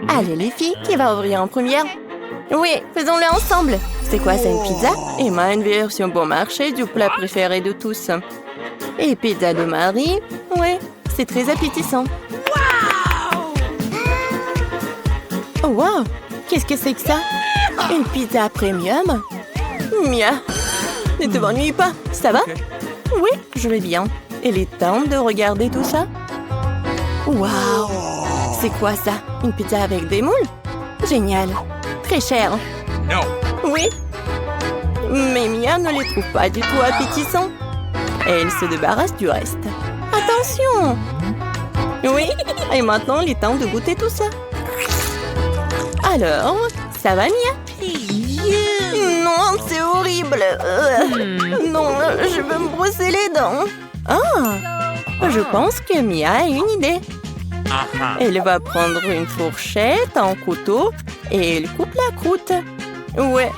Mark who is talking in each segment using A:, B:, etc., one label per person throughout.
A: Allez les filles, qui va ouvrir en première? Oui, faisons-le ensemble. C'est quoi, c'est une pizza? Emma, une version bon marché du plat préféré de tous. Et pizza de Marie? Oui, c'est très appétissant. Oh wow! Qu'est-ce que c'est que ça? Une pizza premium? Mia! Ne te m'ennuie pas, ça va? Oui, je vais bien. Il est temps de regarder tout ça. Waouh! C'est quoi ça? Une pizza avec des moules? Génial! Très cher. Oui. Mais Mia ne les trouve pas du tout appétissants. Et elle se débarrasse du reste. Attention! Oui, et maintenant il est temps de goûter tout ça. Alors, ça va Mia? Non, c'est horrible. Non, je veux me brosser les dents. Ah, je pense que Mia a une idée. Elle va prendre une fourchette, un couteau et elle coupe la croûte. Ouais.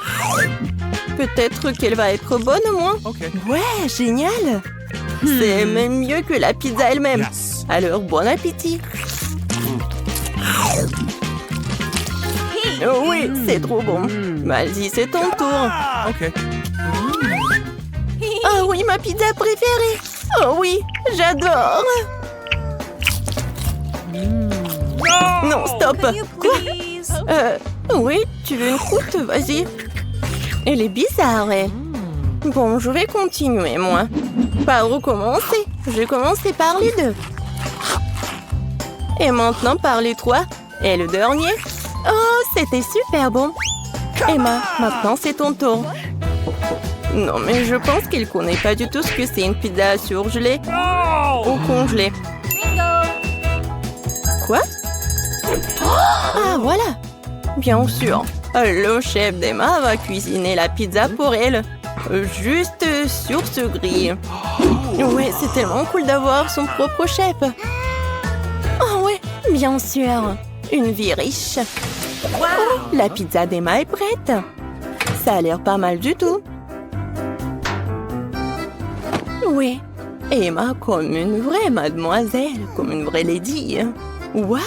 A: Peut-être qu'elle va être bonne au moins. Ouais, génial. C'est même mieux que la pizza elle-même. Alors, bon appétit. Oh oui, c'est trop bon. Vas-y, c'est ton tour. Oh oui, ma pizza préférée. Oh oui, j'adore. Non, stop. Quoi? Oui, tu veux une croûte? Vas-y. Elle est bizarre. Bon, je vais continuer, moi. Par où commencer? Je vais commencer par les deux. Et maintenant par les trois. Et le dernier? Oh, c'était super bon. Emma, maintenant c'est ton tour. Non, mais je pense qu'elle connaît pas du tout ce que c'est une pizza surgelée ou congelée. Quoi? Ah, voilà. Bien sûr. Le chef d'Emma va cuisiner la pizza pour elle. Juste sur ce grill. Ouais, c'est tellement cool d'avoir son propre chef. Oh ouais, bien sûr. Une vie riche. Oh, la pizza d'Emma est prête. Ça a l'air pas mal du tout. Oui, Emma comme une vraie mademoiselle, comme une vraie lady. Waouh!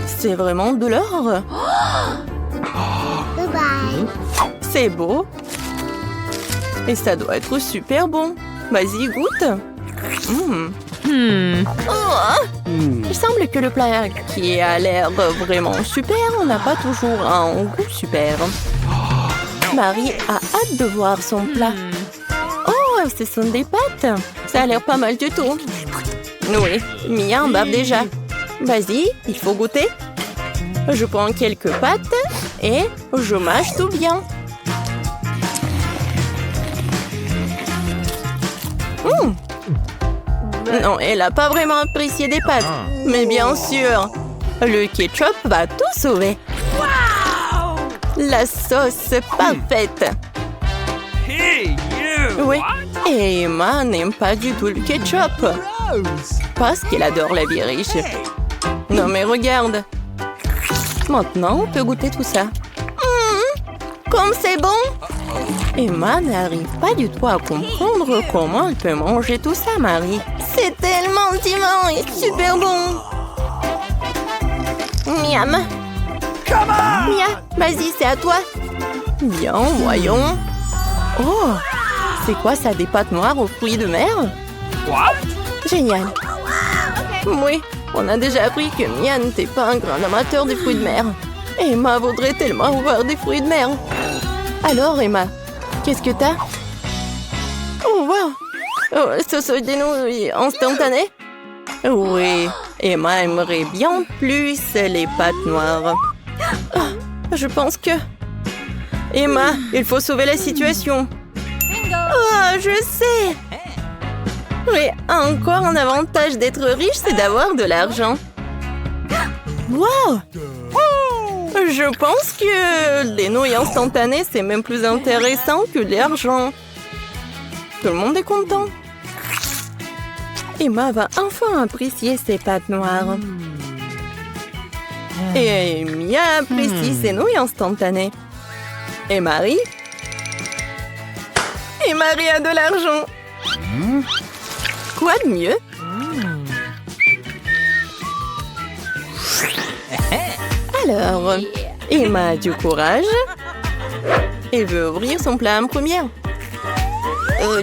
A: C'est vraiment de l'or. C'est beau. Et ça doit être super bon. Vas-y, goûte. Oh, il semble que le plat qui a l'air vraiment super n'a pas toujours un goût super. Marie a hâte de voir son plat. Oh, ce sont des pâtes. Ça a l'air pas mal du tout. Oui, Mia en bave déjà. Vas-y, il faut goûter. Je prends quelques pâtes et je mâche tout bien. Non, elle n'a pas vraiment apprécié des pâtes. Mais bien sûr, le ketchup va tout sauver. La sauce parfaite. Oui, et Emma n'aime pas du tout le ketchup. Parce qu'elle adore la vie riche. Non mais regarde. Maintenant, on peut goûter tout ça. Comme c'est bon! Emma n'arrive pas du tout à comprendre comment elle peut manger tout ça, Marie. C'est tellement divin et super bon! Miam! Mia, vas-y, c'est à toi! Bien, voyons. Oh! C'est quoi ça, des pâtes noires aux fruits de mer? Génial! Oui, on a déjà appris que Mia n'était pas un grand amateur des fruits de mer. Emma voudrait tellement voir des fruits de mer. Alors, Emma, qu'est-ce que t'as? Oh, wow! Oh, ce sont des nouilles instantanées? Oui, Emma aimerait bien plus les pâtes noires. Oh, je pense que... Emma, il faut sauver la situation. Oh, je sais! Oui, encore un avantage d'être riche, c'est d'avoir de l'argent. Wow! Je pense que les nouilles instantanées, c'est même plus intéressant que l'argent. Tout le monde est content. Emma va enfin apprécier ses pâtes noires. Et Mia apprécie ses nouilles instantanées. Et Marie? Et Marie a de l'argent. Quoi de mieux? Alors, Emma a du courage et veut ouvrir son plat en première.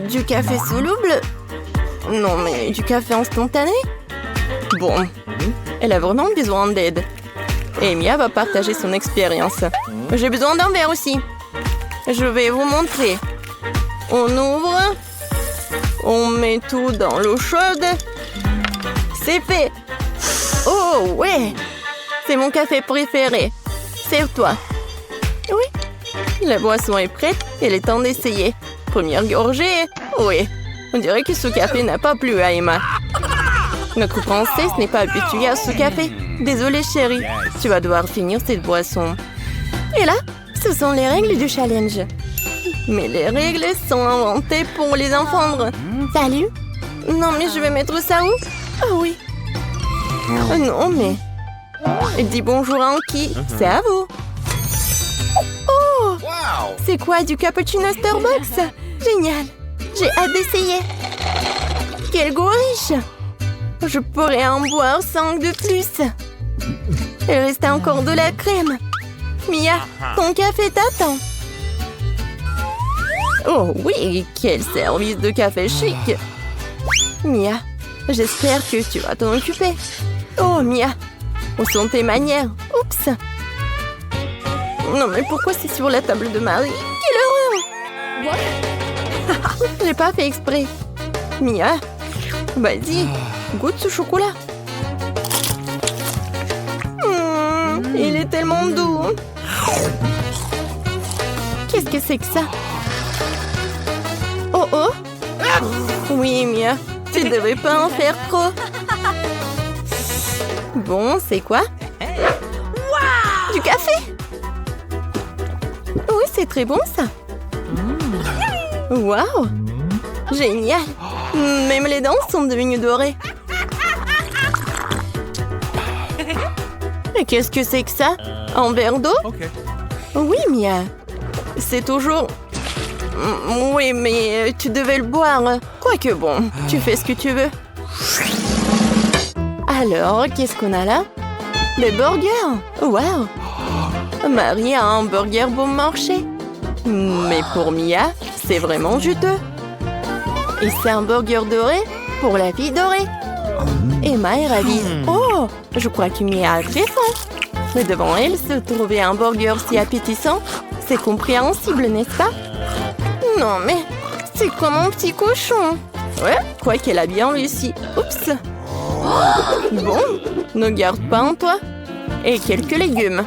A: Du café soluble? Non, mais du café instantané? Bon, elle a vraiment besoin d'aide. Et Mia va partager son expérience. J'ai besoin d'un verre aussi. Je vais vous montrer. On ouvre. On met tout dans l'eau chaude. C'est fait. Oh, ouais. C'est mon café préféré. Serve-toi. Oui. La boisson est prête. Il est temps d'essayer. Première gorgée. Oui. On dirait que ce café n'a pas plu à Emma. Notre princesse n'est pas habituée à ce café. Désolée, chérie. Tu vas devoir finir cette boisson. Et là, ce sont les règles du challenge. Mais les règles sont inventées pour les enfants. Salut. Non, mais je vais mettre ça où? Ah oui. Non, mais... Dis bonjour à Anki. C'est à vous. Oh! C'est quoi, du cappuccino Starbucks? Génial. J'ai hâte d'essayer. Quel goût riche. Je pourrais en boire 5 de plus. Il reste encore de la crème. Mia, ton café t'attend. Oh oui, quel service de café chic. Mia, j'espère que tu vas t'en occuper. Oh Mia, où sont tes manières? Oups. Non mais pourquoi c'est sur la table de Marie? Quelle horreur. J'ai pas fait exprès. Mia, vas-y, goûte ce chocolat. Il est tellement doux. Qu'est-ce que c'est que ça? Oh oh. Oui, Mia, tu devais pas en faire trop. Bon, c'est quoi? Du café? Oui, c'est très bon ça. Waouh! Génial! Même les dents sont devenues dorées. Et qu'est-ce que c'est que ça? Un verre d'eau? Oui, Mia. C'est toujours... Oui, mais tu devais le boire. Quoique bon, tu fais ce que tu veux. Alors, qu'est-ce qu'on a là? Des burgers! Waouh! Marie a un burger bon marché. Mais pour Mia, c'est vraiment juteux. Et c'est un burger doré pour la fille dorée. Emma est ravie. Oh, je crois que Mia a très faim. Mais devant elle, se trouver un burger si appétissant, c'est compréhensible, n'est-ce pas? Non, mais c'est comme un petit cochon. Ouais, quoi qu'elle a bien réussi. Oups. Bon, ne garde pas en toi. Et quelques légumes.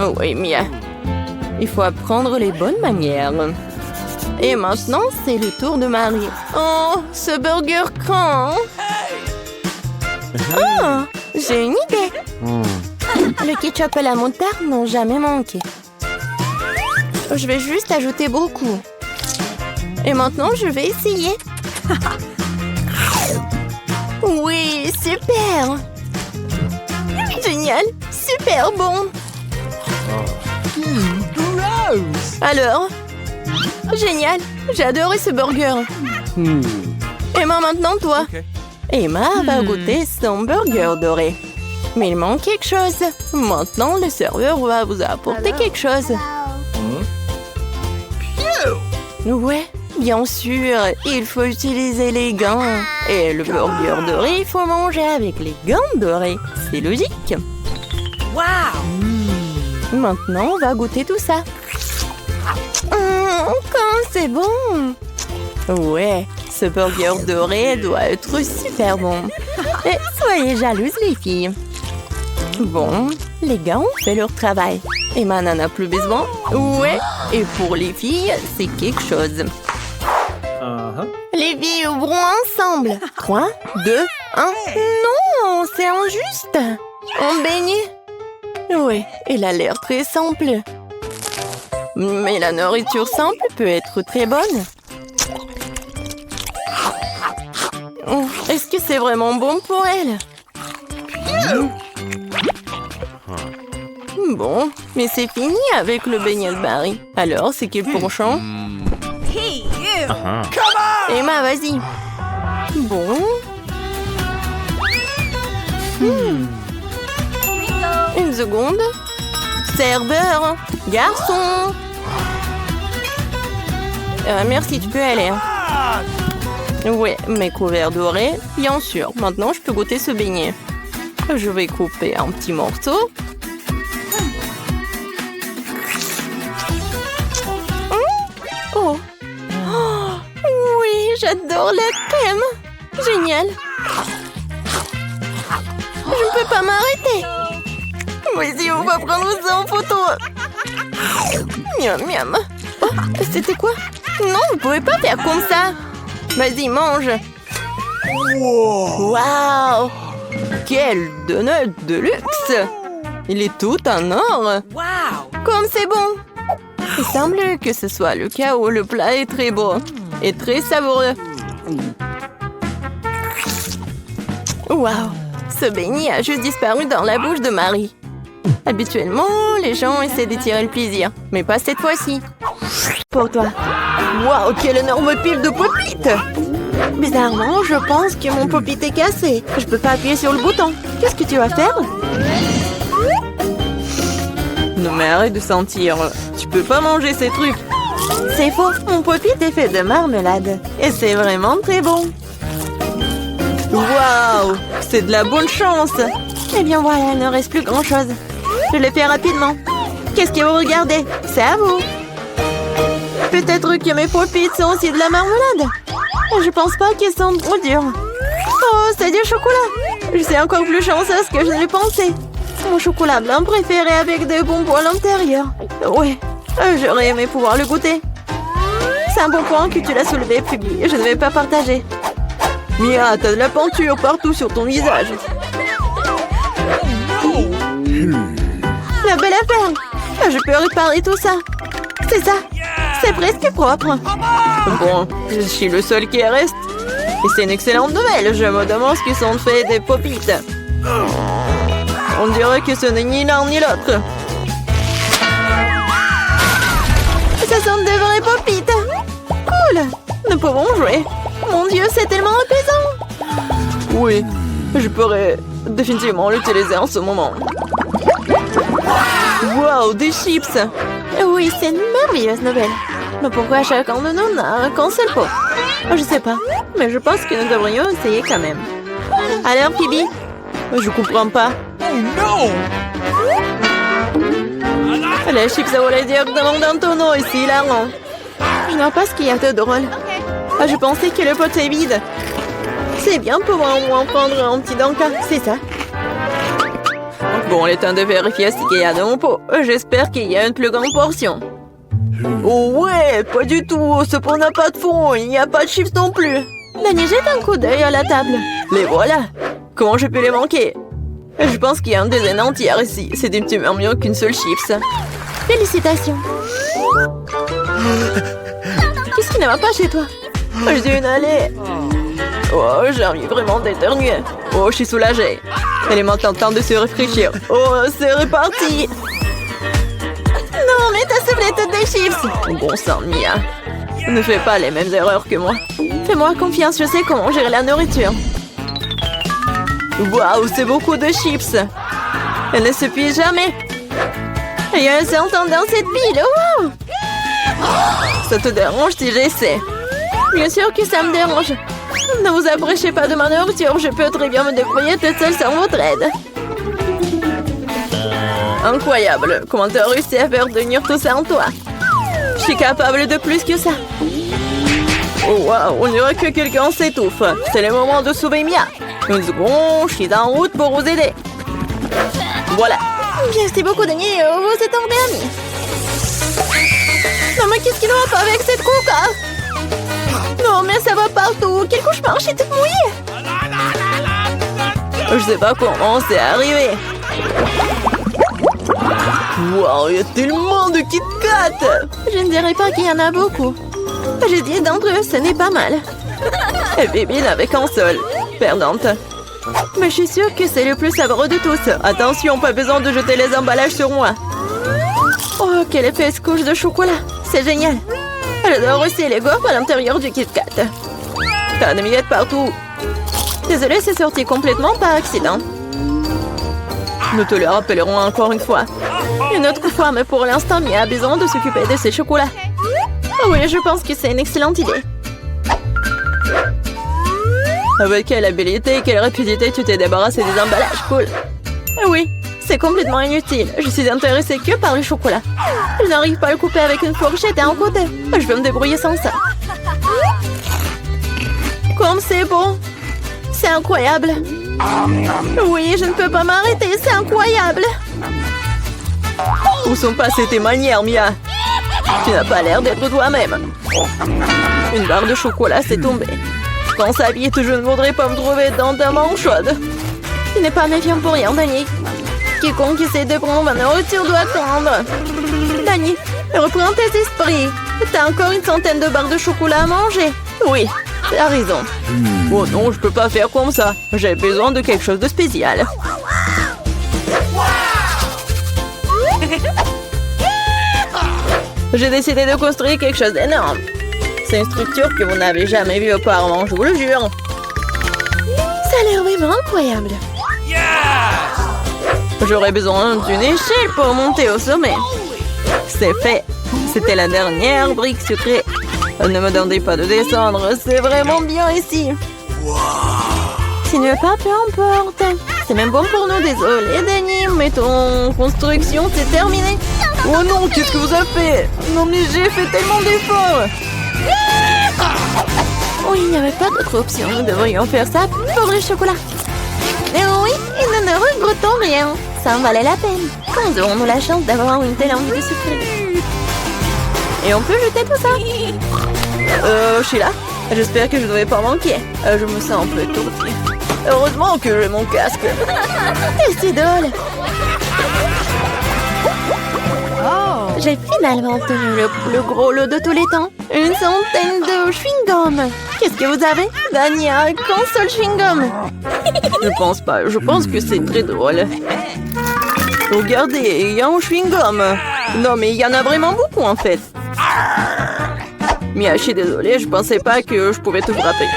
A: Oh oui, Mia. Il faut apprendre les bonnes manières. Et maintenant, c'est le tour de Marie. Oh, ce burger craint. Oh, j'ai une idée. Le ketchup et la moutarde n'ont jamais manqué. Je vais juste ajouter beaucoup. Et maintenant, je vais essayer. Oui, super. Génial, super bon. Alors? Génial, j'ai adoré ce burger. Emma, maintenant toi. Emma va goûter son burger doré. Mais il manque quelque chose. Maintenant, le serveur va vous apporter quelque chose. Ouais, bien sûr, il faut utiliser les gants. Et le burger doré, il faut manger avec les gants dorés. C'est logique. Maintenant, on va goûter tout ça. Quand c'est bon. Ouais, ce burger doré doit être super bon. Et soyez jalouses, les filles. Bon, les gars ont fait leur travail. Emma n'en a plus besoin. Ouais, et pour les filles, c'est quelque chose. Les filles ouvrons ensemble. 3, 2, 1. Non, c'est injuste. On baigne. Ouais, elle a l'air très simple. Mais la nourriture simple peut être très bonne. Est-ce que c'est vraiment bon pour elle? Bon, mais c'est fini avec le beignet de Marie. Alors, c'est quel penchant? Emma, vas-y. Bon. Une seconde. Serveur, garçon. Merci, tu peux aller. Ouais, mes couverts dorés, bien sûr. Maintenant, je peux goûter ce beignet. Je vais couper un petit morceau. Oh. Oui, j'adore la crème. Génial. Je ne peux pas m'arrêter. Vas-y, on va prendre ça en photo. Miam, miam. Oh, c'était quoi? Non, vous pouvez pas faire comme ça. Vas-y, mange. Waouh! Quel donut de luxe! Il est tout en or. Comme c'est bon. Il semble que ce soit le cas où le plat est très beau et très savoureux. Waouh! Ce beignet a juste disparu dans la bouche de Marie. Habituellement, les gens essaient de tirer le plaisir, mais pas cette fois-ci. Pour toi. Waouh, quelle énorme pile de pop-it! Bizarrement, je pense que mon pop-it est cassé. Je peux pas appuyer sur le bouton. Qu'est-ce que tu vas faire? Non mais arrête de sentir. Tu peux pas manger ces trucs. C'est faux. Mon pop-it est fait de marmelade. Et c'est vraiment très bon. Waouh! C'est de la bonne chance. Eh bien voilà, il ne reste plus grand-chose. Je le fais rapidement. Qu'est-ce que vous regardez? C'est à vous. Peut-être que mes pop-it sont aussi de la marmelade. Je pense pas qu'ils sont trop durs. Oh, c'est du chocolat. Je suis encore plus chanceuse que je ne le pensais. Mon chocolat blanc préféré avec des bonbons à l'intérieur. Ouais, j'aurais aimé pouvoir le goûter. C'est un bon point que tu l'as soulevé, Phoebe. Je ne vais pas partager. Mia, t'as de la peinture partout sur ton visage. La belle affaire. Je peux réparer tout ça. C'est ça. C'est presque propre. Bon, je suis le seul qui reste. Et c'est une excellente nouvelle. Je me demande ce qu'ils sont faits des pop-it. On dirait que ce n'est ni l'un ni l'autre. Ce sont de vrais pop-it. Cool. Nous pouvons jouer. Mon Dieu, c'est tellement apaisant. Oui, je pourrais définitivement l'utiliser en ce moment. Wow, des chips. Oui, c'est une merveilleuse nouvelle. Mais pourquoi chacun de nous n'a qu'un seul pot? Je sais pas, mais je pense que nous devrions essayer quand même. Alors, Phoebe? Je comprends pas. Oh non! Les chips à voler directement dans ton eau, c'est hilarant. Je ne vois pas ce qu'il y a de drôle. Je pensais que le pot est vide. C'est bien pour moi au moins prendre un petit danka, c'est ça. Bon, il est temps de vérifier ce qu'il y a dans mon pot. J'espère qu'il y a une plus grande portion. Oh ouais, pas du tout. Ce pot n'a pas de fond. Il n'y a pas de chips non plus. Dany, jette un coup d'œil à la table. Les voilà. Comment je peux les manquer? Je pense qu'il y a une dizaine entière ici. C'est infiniment mieux qu'une seule chips. Félicitations. Qu'est-ce qui ne va pas chez toi? J'ai une allée. Oh, j'arrive vraiment d'éternuer. Oh, je suis soulagée. Elle est maintenant temps de se réfléchir. Oh, c'est reparti. Non, mais t'as soufflé toutes des chips. Bon sang, Mia. Ne fais pas les mêmes erreurs que moi. Fais-moi confiance, je sais comment gérer la nourriture. Waouh, c'est beaucoup de chips. Elle ne s'épuise jamais. Il y a un certain dans cette pile. Wow. Ça te dérange si j'essaie? Bien sûr que ça me dérange. Ne vous approchez pas de ma nourriture. Je peux très bien me débrouiller toute seule sans votre aide. Incroyable. Comment t'as réussi à faire tenir tout ça en toi? Je suis capable de plus que ça. Oh waouh, on dirait que quelqu'un s'étouffe. C'est le moment de sauver Mia. Une seconde, je suis en route pour vous aider. Voilà. Merci beaucoup, Dany. Vous êtes en dernier. Non, mais qu'est-ce qui ne va pas avec cette coca? Non, mais ça va partout. Quel cauchemar, je suis toute mouillée. Je sais pas comment c'est arrivé. Wow, il y a tellement de Kit Kat. Je ne dirais pas qu'il y en a beaucoup. J'ai 10 d'entre eux, ce n'est pas mal. Et Bibi n'avait qu'un seul. Perdante. Mais je suis sûre que c'est le plus savoureux de tous. Attention, pas besoin de jeter les emballages sur moi. Oh, quelle épaisse couche de chocolat. C'est génial. J'adore aussi les gaufres à l'intérieur du Kit Kat. T'as des miettes partout. Désolée, c'est sorti complètement par accident. Nous te le rappellerons encore une fois. Une autre fois, mais pour l'instant, Mia a besoin de s'occuper de ses chocolats. Oh oui, je pense que c'est une excellente idée. Avec quelle habilité et quelle rapidité tu t'es débarrassé des emballages, cool. Oui, c'est complètement inutile. Je suis intéressée que par le chocolat. Je n'arrive pas à le couper avec une fourchette et un côté. Je vais me débrouiller sans ça. Comme c'est bon. C'est incroyable. Oui, je ne peux pas m'arrêter, c'est incroyable. Où sont passées tes manières, Mia? Tu n'as pas l'air d'être toi-même. Une barre de chocolat s'est tombée. Dans sa vie, je ne voudrais pas me trouver dans ta main chaude. Tu n'es pas méfiant pour rien, Danny. Quiconque essaie de prendre ma nourriture doit attendre. Danny, reprends tes esprits. T'as encore une centaine de barres de chocolat à manger. Oui, t'as raison. Oh non, je peux pas faire comme ça. J'ai besoin de quelque chose de spécial. J'ai décidé de construire quelque chose d'énorme. C'est une structure que vous n'avez jamais vue auparavant, je vous le jure. Ça a l'air vraiment incroyable. J'aurais besoin d'une échelle pour monter au sommet. C'est fait. C'était la dernière brique sucrée. Ne me demandez pas de descendre, c'est vraiment bien ici. Tu ne veux pas, peu importe. C'est même bon pour nous, désolé Danny, mais ton construction c'est terminé. Oh non, qu'est-ce que vous avez fait? Non mais j'ai fait tellement d'efforts. Oui, il n'y avait pas d'autre option, nous devrions faire ça pour le chocolat. Mais oui, et nous ne regrettons rien. Ça en valait la peine. Quand aurons-nous la chance d'avoir une telle envie de sucrer? Et on peut jeter tout ça? Je suis là. J'espère que je ne vais pas manquer. Je me sens un peu étourdie. Heureusement que j'ai mon casque. C'est drôle. J'ai finalement obtenu le plus gros lot de tous les temps. Une centaine de chewing-gum. Qu'est-ce que vous avez? Danny a qu'un seul chewing-gum. Je pense pas. Je pense que c'est très drôle. Regardez, il y a un chewing-gum. Non, mais il y en a vraiment beaucoup en fait. Mia, je suis désolée, je pensais pas que je pouvais te frapper.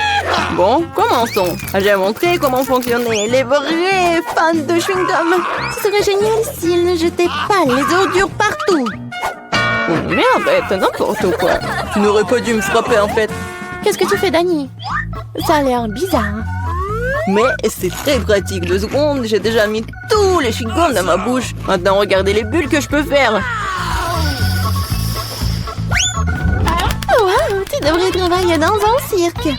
A: Bon, commençons. J'ai montré comment fonctionnaient les vrais fans de chewing-gum. Ce serait génial s'ils ne jetaient pas les ordures partout. Oh merde, c'est n'importe quoi. Tu n'aurais pas dû me frapper en fait. Qu'est-ce que tu fais, Danny? Ça a l'air bizarre. Mais c'est très pratique. 2 secondes, j'ai déjà mis tous les chewing-gums dans ma bouche. Maintenant, regardez les bulles que je peux faire. Wow, tu devrais travailler dans un cirque.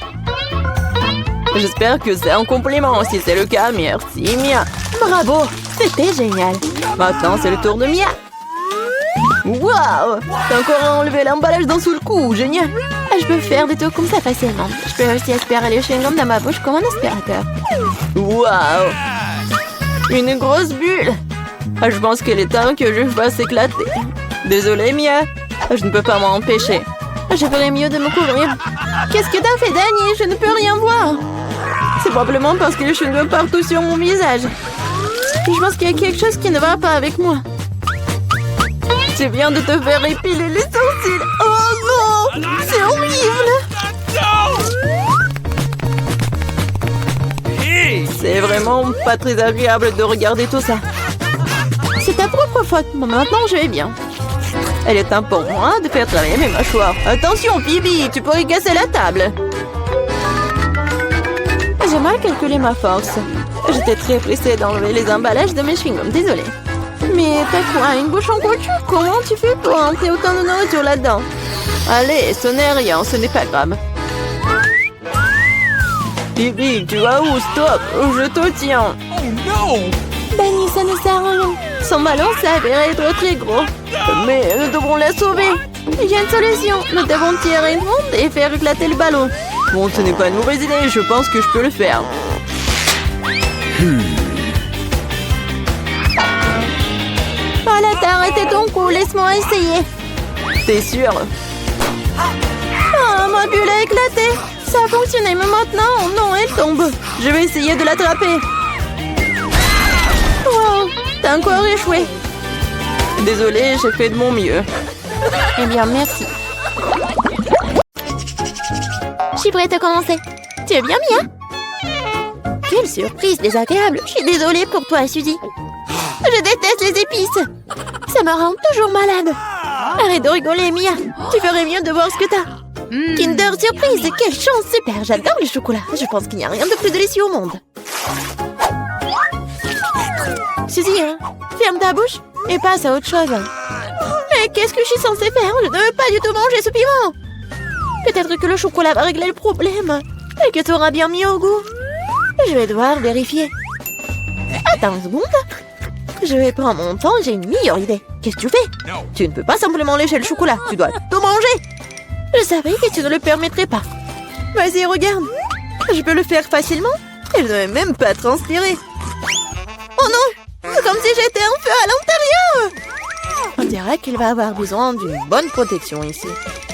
A: J'espère que c'est un compliment. Si c'est le cas, merci Mia. Bravo, c'était génial. Maintenant, c'est le tour de Mia. Waouh, t'as encore enlevé l'emballage d'un seul coup, génial. Je peux faire des trucs comme ça facilement. Je peux aussi aspirer les chewing-gums dans ma bouche comme un aspirateur. Waouh, une grosse bulle. Je pense qu'il est temps que je fasse éclater. Désolée Mia, je ne peux pas m'en empêcher. Je ferais mieux de me couvrir. Qu'est-ce que t'as fait, Danny? Je ne peux rien voir. C'est probablement parce que les chewing-gums partout sur mon visage. Je pense qu'il y a quelque chose qui ne va pas avec moi. C'est bien de te faire épiler les sourcils. Oh non, c'est horrible. C'est vraiment pas très agréable de regarder tout ça. C'est ta propre faute. Bon, maintenant, je vais bien. Elle est temps pour moi de faire travailler mes mâchoires. Attention, Phoebe, tu pourrais casser la table. J'ai mal calculé ma force. J'étais très pressée d'enlever les emballages de mes chewing-gums, désolée. Mais t'as quoi, une bouche en couture? Comment tu fais pour entrer autant de nourriture là-dedans? Allez, ce n'est rien, ce n'est pas grave. Phoebe, tu vas où? Stop, je te tiens. Oh non! Danny, ça ne sert à rien. Son ballon s'avère être très gros. Mais nous devrons la sauver. Il y a une solution. Nous devons tirer une ronde et faire éclater le ballon. Bon, ce n'est pas une mauvaise idée. Je pense que je peux le faire. Voilà, t'as arrêté ton coup. Laisse-moi essayer. T'es sûr? Ah, ma bulle a éclaté. Ça a fonctionné, mais maintenant, non, elle tombe. Je vais essayer de l'attraper. Wow, t'as encore échoué. Désolée, j'ai fait de mon mieux. Eh bien, merci. Je suis prête à commencer. Tu es bien, Mia? Quelle surprise désagréable. Je suis désolée pour toi, Suzy. Je déteste les épices. Ça me rend toujours malade. Arrête de rigoler, Mia. Tu ferais mieux de voir ce que t'as. Kinder Surprise, quelle chance, super. J'adore le chocolat. Je pense qu'il n'y a rien de plus délicieux au monde. Suzy, ferme ta bouche et passe à autre chose. Mais qu'est-ce que je suis censée faire? Je ne veux pas du tout manger ce piment. Peut-être que le chocolat va régler le problème et que tu auras bien mis au goût. Je vais devoir vérifier. Attends une seconde. Je vais prendre mon temps, j'ai une meilleure idée. Qu'est-ce que tu fais? Tu ne peux pas simplement lécher le chocolat, tu dois tout manger. Je savais que tu ne le permettrais pas. Vas-y, regarde. Je peux le faire facilement. Et je ne vais même pas transpirer. Oh non! C'est comme si j'étais un feu à l'intérieur. On dirait qu'il va avoir besoin d'une bonne protection ici.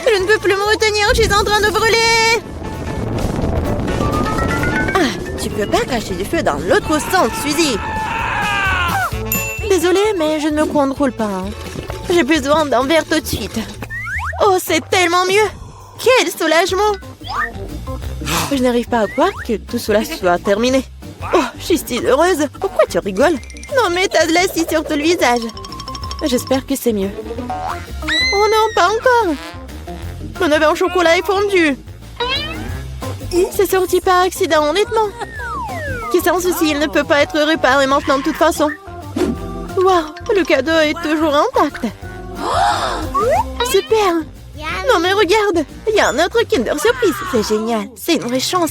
A: Je ne peux plus me retenir, je suis en train de brûler. Ah, tu peux pas cacher du feu dans l'autre sens, Suzy. Désolée, mais je ne me contrôle pas. J'ai besoin d'un verre tout de suite. Oh, c'est tellement mieux. Quel soulagement. Je n'arrive pas à croire que tout cela soit terminé. Oh, je suis si heureuse. Pourquoi tu rigoles? Non, mais t'as de l'acide sur tout le visage. J'espère que c'est mieux. Oh non, pas encore. Mon œuf en chocolat est fondu. C'est sorti par accident, honnêtement. Qui sans souci, il ne peut pas être réparé maintenant de toute façon. Waouh, le cadeau est toujours intact. Super. Non mais regarde, il y a un autre Kinder Surprise. C'est génial, c'est une vraie chance.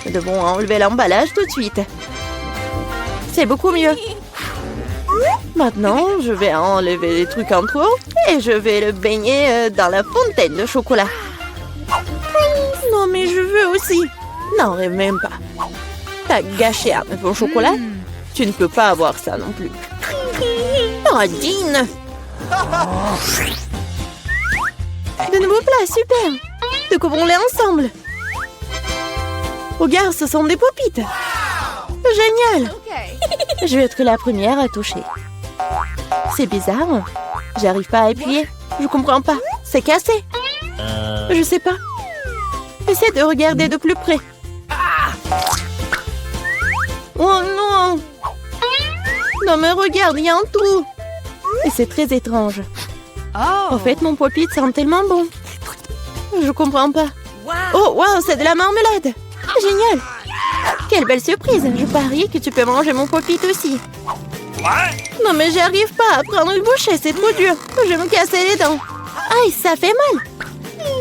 A: Nous devons enlever l'emballage tout de suite. C'est beaucoup mieux. Maintenant, je vais enlever les trucs en trop et je vais le baigner dans la fontaine de chocolat. Non mais je veux aussi. Non, rêve même pas. T'as gâché un œuf au chocolat? Tu ne peux pas avoir ça non plus. Oh, Dean! De nouveaux plats, super! Découvrons-les ensemble. Regarde, ce sont des popites. Génial! Je vais être la première à toucher. C'est bizarre. J'arrive pas à appuyer. Je comprends pas. C'est cassé. Je sais pas. Essaie de regarder de plus près. Oh non! Non mais regarde, il y a un trou. Et c'est très étrange. En fait, mon pop-it sent tellement bon. Je comprends pas. Oh, wow, c'est de la marmelade. Génial. Quelle belle surprise. Je parie que tu peux manger mon pop-it aussi. Non mais j'arrive pas à prendre une bouchée, c'est trop dur. Je vais me casser les dents. Aïe, ça fait mal.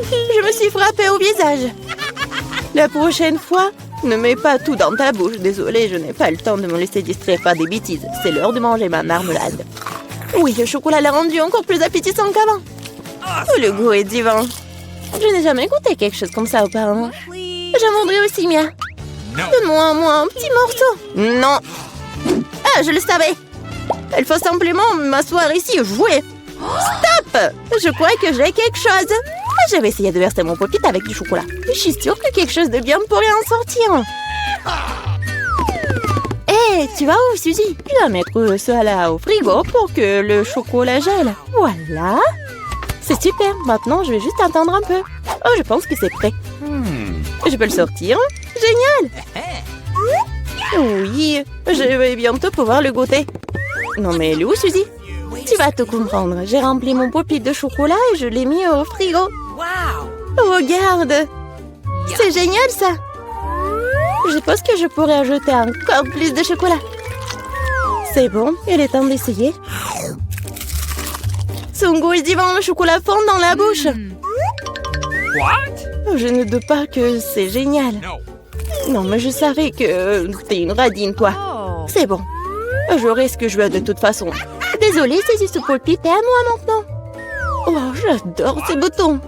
A: Je me suis frappée au visage. La prochaine fois, ne mets pas tout dans ta bouche. Désolée, je n'ai pas le temps de me laisser distraire par des bêtises. C'est l'heure de manger ma marmelade. Oui, le chocolat l'a rendu encore plus appétissant qu'avant. Oh, le goût est divin. Je n'ai jamais goûté quelque chose comme ça auparavant. J'en voudrais aussi, Mia. Donne-moi un petit morceau. Non. Ah, je le savais. Il faut simplement m'asseoir ici et jouer. Stop! Je crois que j'ai quelque chose. Je vais essayer de verser mon pop-it avec du chocolat. Je suis sûre que quelque chose de bien pourrait en sortir. Hé, tu vas où, Suzy? Je dois mettre ça là au frigo pour que le chocolat gèle. Voilà. C'est super. Maintenant, je vais juste attendre un peu. Oh, je pense que c'est prêt. Je peux le sortir. Génial. Oui, je vais bientôt pouvoir le goûter. Non mais elle est où, Suzy? Tu vas tout comprendre. J'ai rempli mon pop-it de chocolat et je l'ai mis au frigo. Regarde. C'est génial, ça. Je pense que je pourrais ajouter encore plus de chocolat. C'est bon, il est temps d'essayer. Son goût est divin, le chocolat fond dans la bouche. Je ne doute pas que c'est génial. Non, mais je savais que t'es une radine, toi. C'est bon. J'aurai ce que je veux de toute façon. Désolée, c'est ce pop-it est à moi maintenant. Oh, j'adore ces boutons.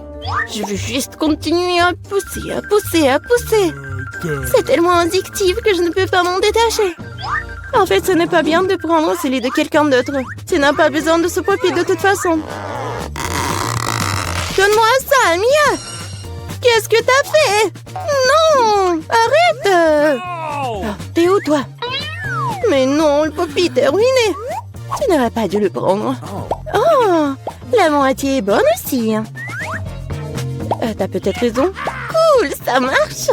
A: Je veux juste continuer à pousser, à pousser, à pousser. C'est tellement addictif que je ne peux pas m'en détacher. En fait, ce n'est pas bien de prendre celui de quelqu'un d'autre. Tu n'as pas besoin de ce pop-it de toute façon. Donne-moi ça, Mia. Qu'est-ce que t'as fait? Non, arrête. Oh, t'es où, toi? Mais non, le pop-it est ruiné. Tu n'aurais pas dû le prendre. Oh, la moitié est bonne aussi. T'as peut-être raison. Cool, ça marche.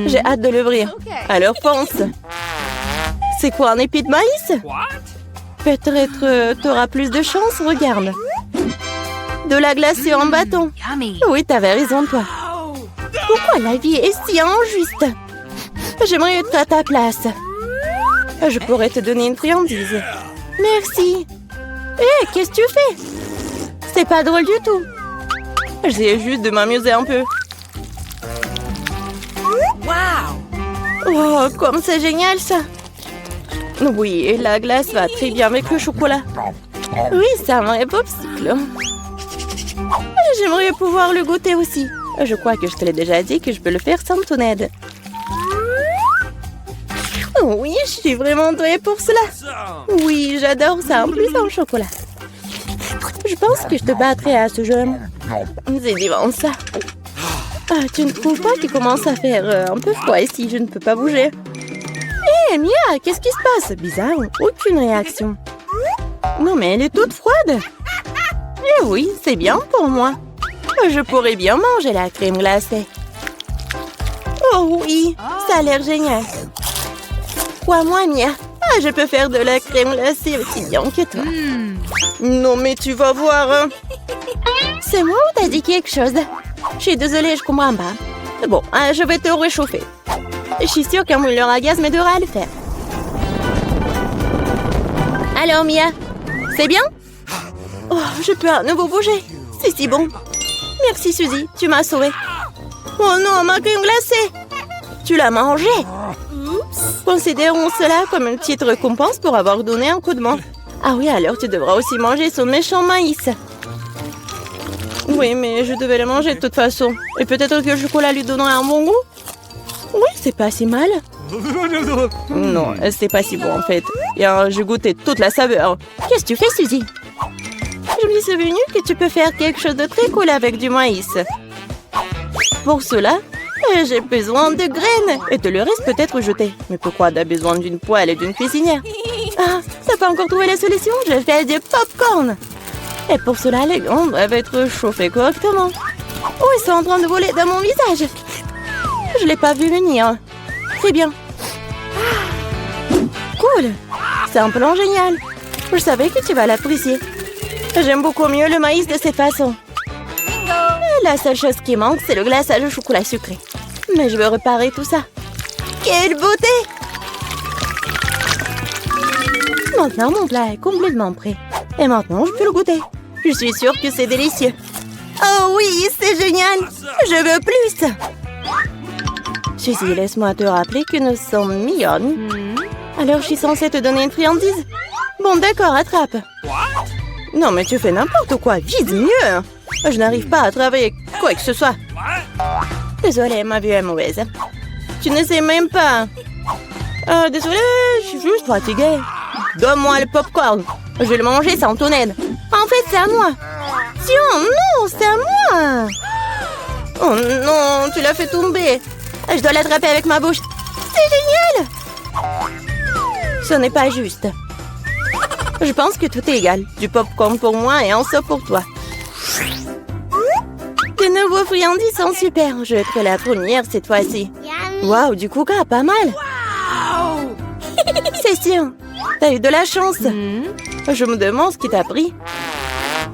A: J'ai hâte de l'ouvrir. Alors fonce. C'est quoi un épi de maïs? Peut-être t'auras plus de chance, regarde. De la glacée en bâton. Oui, t'avais raison, toi. Pourquoi la vie est si injuste? J'aimerais être à ta place. Je pourrais te donner une friandise. Merci. Hé, qu'est-ce que tu fais? C'est pas drôle du tout. J'essaie juste de m'amuser un peu. Oh, comme c'est génial, ça. Oui, la glace va très bien avec le chocolat. Oui, c'est un vrai popsicle. J'aimerais pouvoir le goûter aussi. Je crois que je te l'ai déjà dit que je peux le faire sans ton aide. Oui, je suis vraiment douée pour cela. Oui, j'adore ça, en plus en chocolat. Je pense que je te battrai à ce jeu. C'est divin, ça. Ah, tu ne trouves pas qu'il commence à faire un peu froid ici? Je ne peux pas bouger. Hé, Mia, qu'est-ce qui se passe? Bizarre, aucune réaction. Non, mais elle est toute froide. Eh oui, c'est bien pour moi. Je pourrais bien manger la crème glacée. Oh oui, ça a l'air génial. Crois-moi, Mia. Je peux faire de la crème glacée aussi bien que toi. Non, mais tu vas voir. Hein. C'est moi ou t'as dit quelque chose? Je suis désolée, je comprends pas. Bon, je vais te réchauffer. Je suis sûre qu'un mouleur à gaz m'aidera à le faire. Alors, Mia, c'est bien? Oh, je peux à nouveau bouger. C'est si bon. Merci, Suzy, tu m'as sauvée. Oh non, ma crème glacée! Tu l'as mangée? Considérons cela comme une petite récompense pour avoir donné un coup de main. Ah oui, alors tu devras aussi manger son méchant maïs. Oui, mais je devais le manger de toute façon. Et peut-être que le chocolat lui donnerait un bon goût? Oui, c'est pas si mal. Non, c'est pas si bon en fait. Et j'ai goûté toute la saveur. Qu'est-ce que tu fais, Suzy? Je me suis souvenu que tu peux faire quelque chose de très cool avec du maïs. Pour cela, j'ai besoin de graines. Et de le reste peut être jeté. Mais pourquoi t'as besoin d'une poêle et d'une cuisinière? Ah, t'as pas encore trouvé la solution? Je fais du popcorn. Et pour cela, les graines doivent être chauffées correctement. Oh, ils sont en train de voler dans mon visage. Je l'ai pas vu venir. Très bien. Cool. C'est un plan génial. Je savais que tu vas l'apprécier. J'aime beaucoup mieux le maïs de cette façon. La seule chose qui manque, c'est le glaçage au chocolat sucré. Mais je veux réparer tout ça. Quelle beauté! Maintenant, mon plat est complètement prêt. Et maintenant, je peux le goûter. Je suis sûre que c'est délicieux. Oh oui, c'est génial! Je veux plus! Suzy, laisse-moi te rappeler que nous sommes mignonnes. Alors, je suis censée te donner une friandise? Bon, d'accord, attrape. Non, mais tu fais n'importe quoi. Vise mieux! Je n'arrive pas à travailler quoi que ce soit. Désolée, ma vue est mauvaise. Tu ne sais même pas. Désolée, je suis juste fatiguée. Donne-moi le popcorn. Je vais le manger sans ton aide. En fait, c'est à moi. Tiens, non, c'est à moi. Oh non, tu l'as fait tomber. Je dois l'attraper avec ma bouche. C'est génial. Ce n'est pas juste. Je pense que tout est égal. Du popcorn pour moi et un seau pour toi. Tes nouveaux friandises sont super. Je vais être la première cette fois-ci. Waouh, du coca, pas mal. C'est sûr. T'as eu de la chance. Je me demande ce qui t'a pris.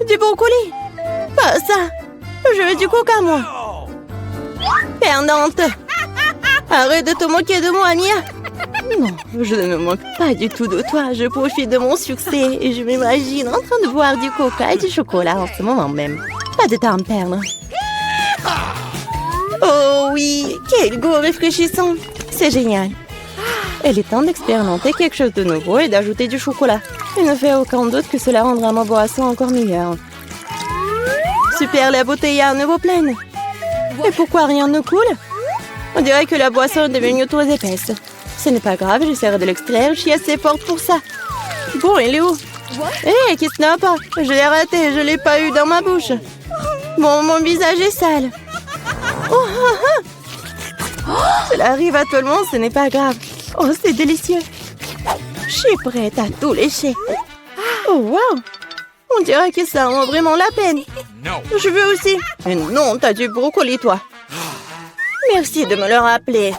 A: Du brocoli. Pas ça. Je veux du coca, moi. Perdante. Arrête de te moquer de moi, Mia. Non, je ne me moque pas du tout de toi. Je profite de mon succès et je m'imagine en train de boire du coca et du chocolat en ce moment même. Pas de temps à me perdre. Oh oui, quel goût rafraîchissant. C'est génial. Il est temps d'expérimenter quelque chose de nouveau et d'ajouter du chocolat. Il ne fait aucun doute que cela rendra ma boisson encore meilleure. Super, la bouteille est à nouveau pleine. Et pourquoi rien ne coule? On dirait que la boisson est devenue trop épaisse. Ce n'est pas grave, j'essaierai de l'extraire. Je suis assez forte pour ça. Bon, il est où? Hé, qu'est-ce que n'a pas? Je l'ai raté, je l'ai pas eu dans ma bouche. Bon, mon visage est sale. Cela arrive à tout le monde, ce n'est pas grave. Oh, c'est délicieux. Je suis prête à tout lécher. Oh, wow. On dirait que ça en vaut vraiment la peine. Je veux aussi. Mais non, t'as du brocoli, toi. Merci de me le rappeler.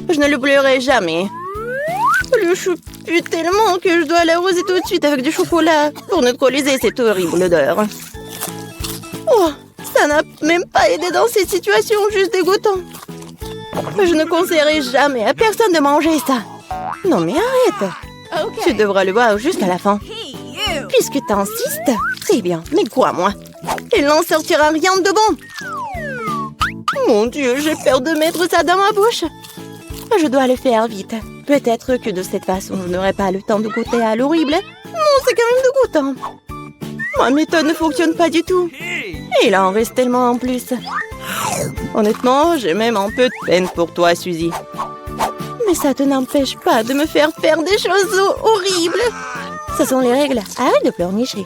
A: Je ne l'oublierai jamais. Le chou pue tellement que je dois l'arroser tout de suite avec du chocolat pour neutraliser cette horrible odeur. Oh, ça n'a même pas aidé dans cette situation juste dégoûtant. Je ne conseillerais jamais à personne de manger ça. Non mais arrête. Tu devras le voir jusqu'à la fin. Puisque t'insistes, c'est bien, mais quoi moi? Il n'en sortira rien de bon. Mon Dieu, j'ai peur de mettre ça dans ma bouche. Je dois le faire vite. Peut-être que de cette façon, je n'aurai pas le temps de goûter à l'horrible. Non, c'est quand même dégoûtant. Ma méthode ne fonctionne pas du tout. Et il en reste tellement en plus. Honnêtement, j'ai même un peu de peine pour toi, Suzy. Mais ça te n'empêche pas de me faire des choses horribles. Ce sont les règles. Arrête de pleurnicher.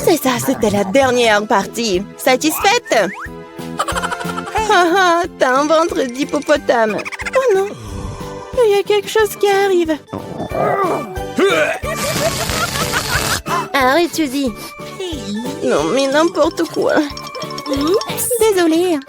A: C'est ça, c'était la dernière partie. Satisfaite? Haha, t'as un ventre d'hippopotame. Oh non, il y a quelque chose qui arrive. Arrête, Suzy. Non, mais n'importe quoi. Désolée.